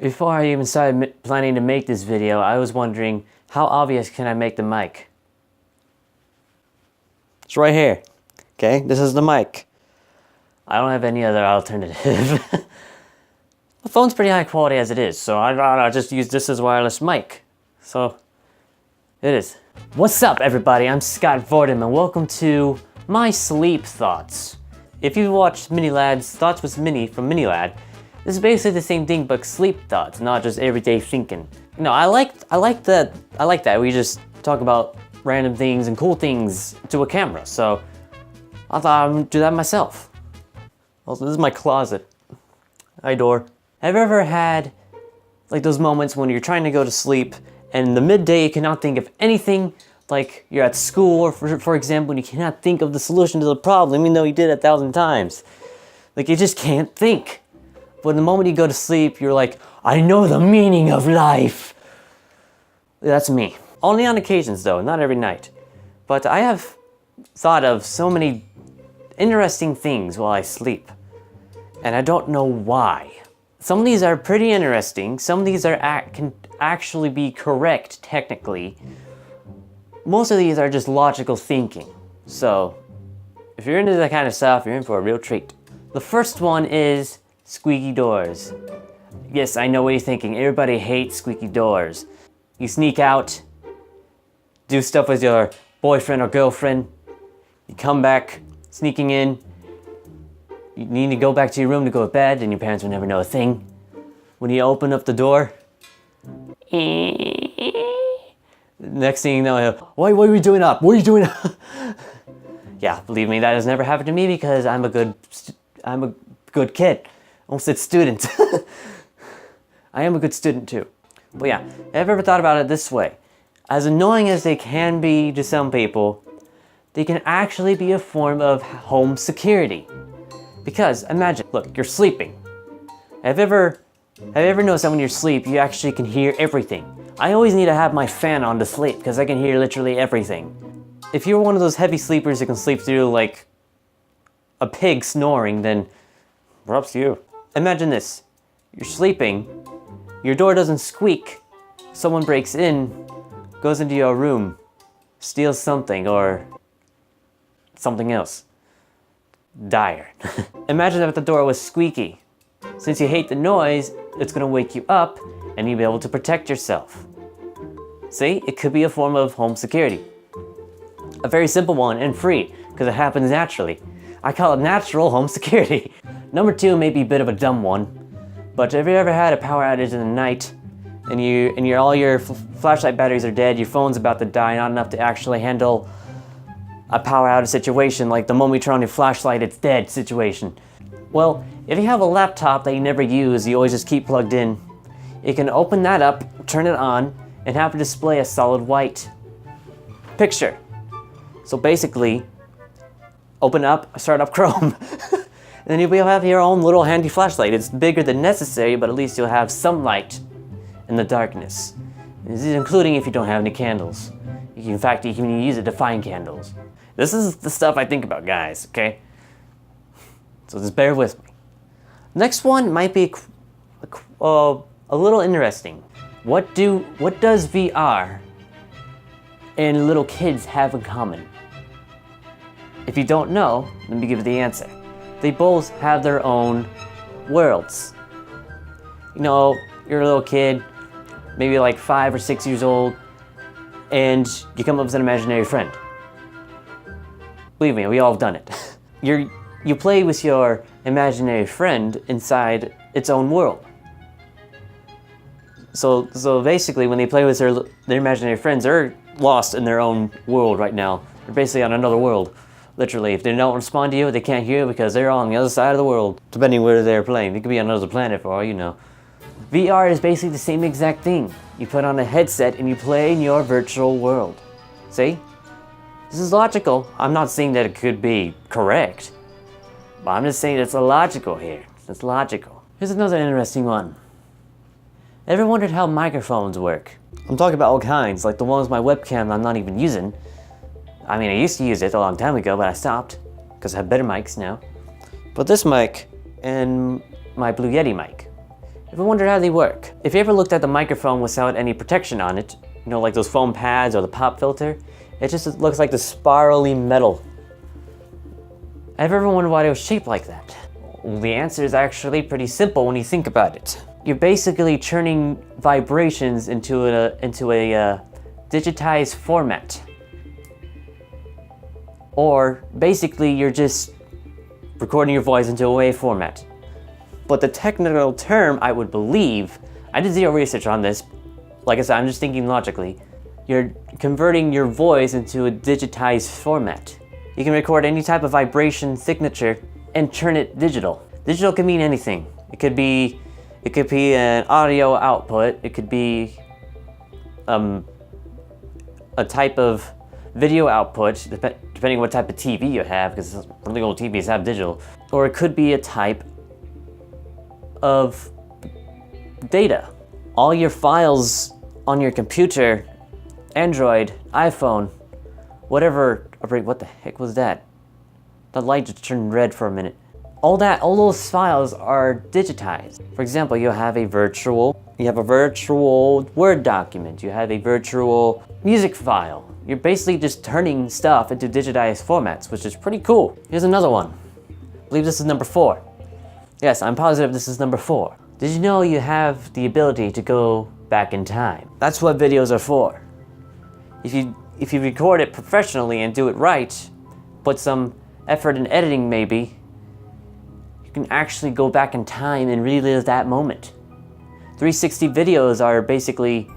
Before I even started planning to make this video, I was wondering, how obvious can I make the mic? It's right here. Okay, this is the mic. I don't have any other alternative. The phone's pretty high quality as it is, so I'll just use this as a wireless mic. So, it is. What's up, everybody? I'm ScottVordem, and welcome to my sleep thoughts. If you've watched Minilad's Thoughts with Mini from Minilad, this is basically the same thing, but sleep thoughts, not just everyday thinking. You know, I like that. We just talk about random things and cool things to a camera. So I thought I would do that myself. Also, this is my closet. Hi, door. Have you ever had like those moments when you're trying to go to sleep and in the midday you cannot think of anything? Like you're at school, or for example, and you cannot think of the solution to the problem, even though you did it 1,000 times. Like you just can't think. But the moment you go to sleep, you're like, I know the meaning of life. That's me. Only on occasions though, not every night. But I have thought of so many interesting things while I sleep. And I don't know why. Some of these are pretty interesting. Some of these can actually be correct technically. Most of these are just logical thinking. So if you're into that kind of stuff, you're in for a real treat. The first one is squeaky doors. Yes, I know what you're thinking. Everybody hates squeaky doors. You sneak out, do stuff with your boyfriend or girlfriend. You come back, sneaking in. You need to go back to your room to go to bed, and your parents will never know a thing. When you open up the door, next thing you know, what are you doing up? What are you doing up? Yeah, believe me, that has never happened to me because I'm a good kid. Almost said student. I am a good student too. But yeah, have you ever thought about it this way? As annoying as they can be to some people, they can actually be a form of home security. Because imagine, look, you're sleeping. Have you ever noticed that when you're asleep, you actually can hear everything? I always need to have my fan on to sleep because I can hear literally everything. If you're one of those heavy sleepers who can sleep through like a pig snoring, then props to you. Imagine this, you're sleeping, your door doesn't squeak, someone breaks in, goes into your room, steals something or something else. Dire. Imagine if the door was squeaky. Since you hate the noise, it's gonna wake you up and you'll be able to protect yourself. See, it could be a form of home security. A very simple one and free, because it happens naturally. I call it natural home security. Number 2 may be a bit of a dumb one, but have you ever had a power outage in the night and all your flashlight batteries are dead, your phone's about to die, not enough to actually handle a power outage situation, like the moment you turn on your flashlight, it's dead situation. Well, if you have a laptop that you never use, you always just keep plugged in, you can open that up, turn it on, and have it display a solid white picture. So basically, open up, start up Chrome, and then you'll be able to have your own little handy flashlight. It's bigger than necessary, but at least you'll have some light in the darkness. This is including if you don't have any candles. In fact, you can use it to find candles. This is the stuff I think about, guys, okay? So just bear with me. Next one might be a little interesting. What does VR and little kids have in common? If you don't know, let me give you the answer. They both have their own worlds. You know, you're a little kid, maybe like 5 or 6 years old, and you come up with an imaginary friend. Believe me, we all have done it. You play with your imaginary friend inside its own world. So basically, when they play with their imaginary friends, they're lost in their own world right now. They're basically on another world. Literally, if they don't respond to you, they can't hear you because they're on the other side of the world. Depending where they're playing, they could be on another planet for all you know. VR is basically the same exact thing. You put on a headset and you play in your virtual world. See? This is logical. I'm not saying that it could be correct, but I'm just saying it's logical here. It's logical. Here's another interesting one. Ever wondered how microphones work? I'm talking about all kinds, like the ones my webcam I'm not even using. I mean, I used to use it a long time ago, but I stopped because I have better mics now. But this mic and my Blue Yeti mic, Ever wondered how they work? If you ever looked at the microphone without any protection on it, you know, like those foam pads or the pop filter, it just looks like the spirally metal. Have you ever wondered why it was shaped like that? Well, the answer is actually pretty simple when you think about it. You're basically churning vibrations into a digitized format. Or basically you're just recording your voice into a WAV format. But the technical term, I would believe, I did zero research on this, like I said, I'm just thinking logically, you're converting your voice into a digitized format. You can record any type of vibration signature and turn it digital. Digital can mean anything. It could be an audio output, it could be a type of video output, depending on what type of TV you have, because really old TVs have digital, or it could be a type of data. All your files on your computer, Android, iPhone, whatever, what the heck was that? The light just turned red for a minute. All those files are digitized. For example, you have a virtual Word document, you have a virtual music file. You're basically just turning stuff into digitized formats, which is pretty cool. Here's another one. I believe this is number 4. Yes, I'm positive this is number 4. Did you know you have the ability to go back in time? That's what videos are for. If you record it professionally and do it right, put some effort in editing maybe, you can actually go back in time and relive that moment. 360 videos are basically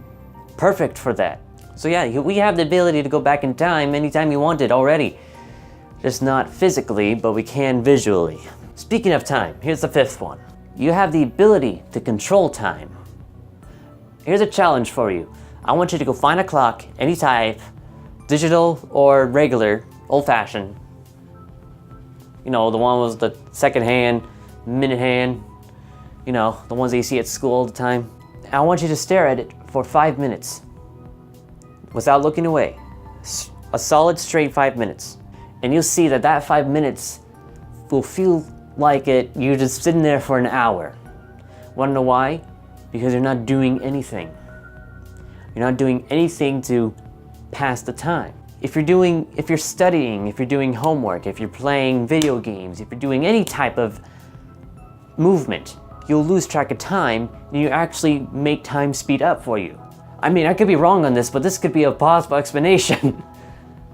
perfect for that. So yeah, we have the ability to go back in time anytime you want it already. Just not physically, but we can visually. Speaking of time, here's the 5th one. You have the ability to control time. Here's a challenge for you. I want you to go find a clock, any type, digital or regular, old-fashioned. You know, the one with the second hand, minute hand, you know, the ones that you see at school all the time. I want you to stare at it for 5 minutes without looking away. A solid straight 5 minutes. And you'll see that 5 minutes will feel like you're just sitting there for an hour. Wanna know why? Because you're not doing anything. You're not doing anything to pass the time. If you're studying, if you're doing homework, if you're playing video games, if you're doing any type of movement, you'll lose track of time and you actually make time speed up for you. I mean, I could be wrong on this, but this could be a possible explanation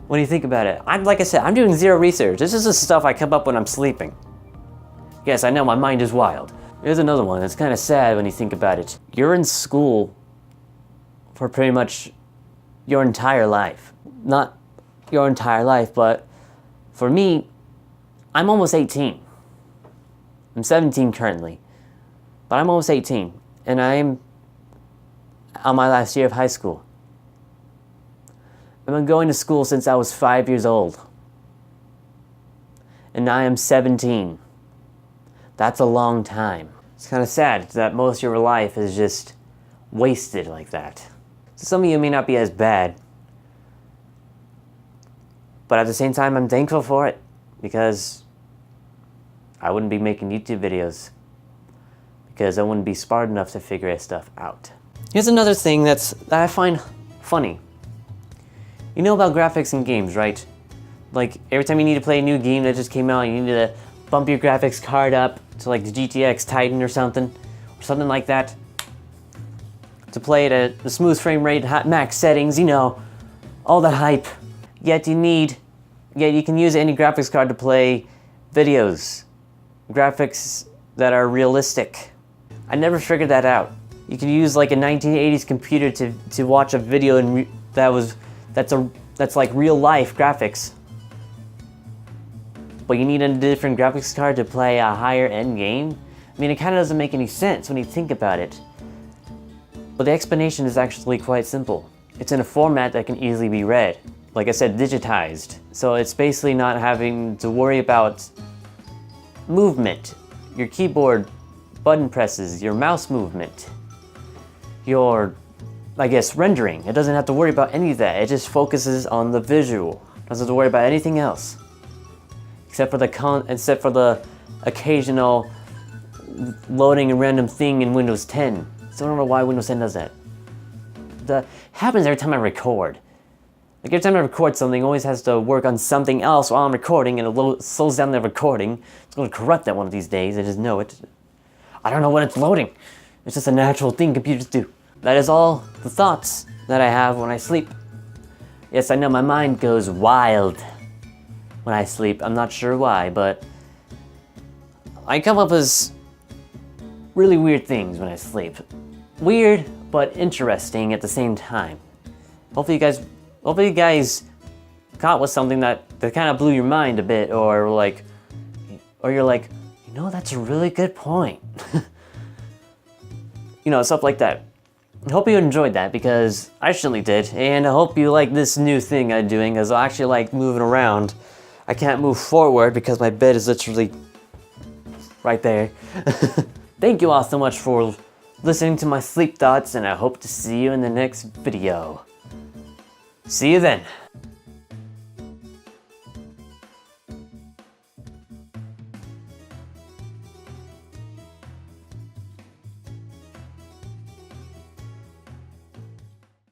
when you think about it. Like I said, I'm doing zero research. This is the stuff I come up when I'm sleeping. Yes, I know, my mind is wild. Here's another one that's kind of sad when you think about it. You're in school for pretty much your entire life. Not your entire life, but for me, I'm almost 18. I'm 17 currently, but I'm almost 18, and I'm on my last year of high school. I've been going to school since I was 5 years old, and now I am 17. That's a long time. It's kind of sad that most of your life is just wasted like that. So some of you may not be as bad, but at the same time, I'm thankful for it because I wouldn't be making YouTube videos because I wouldn't be smart enough to figure this stuff out. Here's another thing that I find funny. You know about graphics in games, right? Like every time you need to play a new game that just came out, you need to bump your graphics card up to like the GTX Titan or something like that, to play it at the smooth frame rate, max settings, you know, all the hype. Yet you can use any graphics card to play videos, graphics that are realistic. I never figured that out. You can use like a 1980s computer to watch a video that's like real life graphics. But you need a different graphics card to play a higher end game? I mean, it kind of doesn't make any sense when you think about it. But the explanation is actually quite simple. It's in a format that can easily be read. Like I said, digitized. So it's basically not having to worry about movement, your keyboard button presses, your mouse movement, your, I guess, rendering. It doesn't have to worry about any of that. It just focuses on the visual. It doesn't have to worry about anything else. Except for the occasional loading a random thing in Windows 10. So I don't know why Windows 10 does that. That happens every time I record. Like every time I record something, it always has to work on something else while I'm recording, and it slows down the recording. It's going to corrupt that one of these days. I just know it. I don't know when it's loading. It's just a natural thing computers do. That is all the thoughts that I have when I sleep. Yes, I know my mind goes wild when I sleep. I'm not sure why, but I come up with really weird things when I sleep. Weird, but interesting at the same time. Hopefully you guys caught with something that kind of blew your mind a bit, or you're like, you know, that's a really good point. You know, stuff like that. I hope you enjoyed that, because I surely did, and I hope you like this new thing I'm doing, because I actually like moving around. I can't move forward because my bed is literally right there. Thank you all so much for listening to my sleep thoughts, and I hope to see you in the next video. See you then.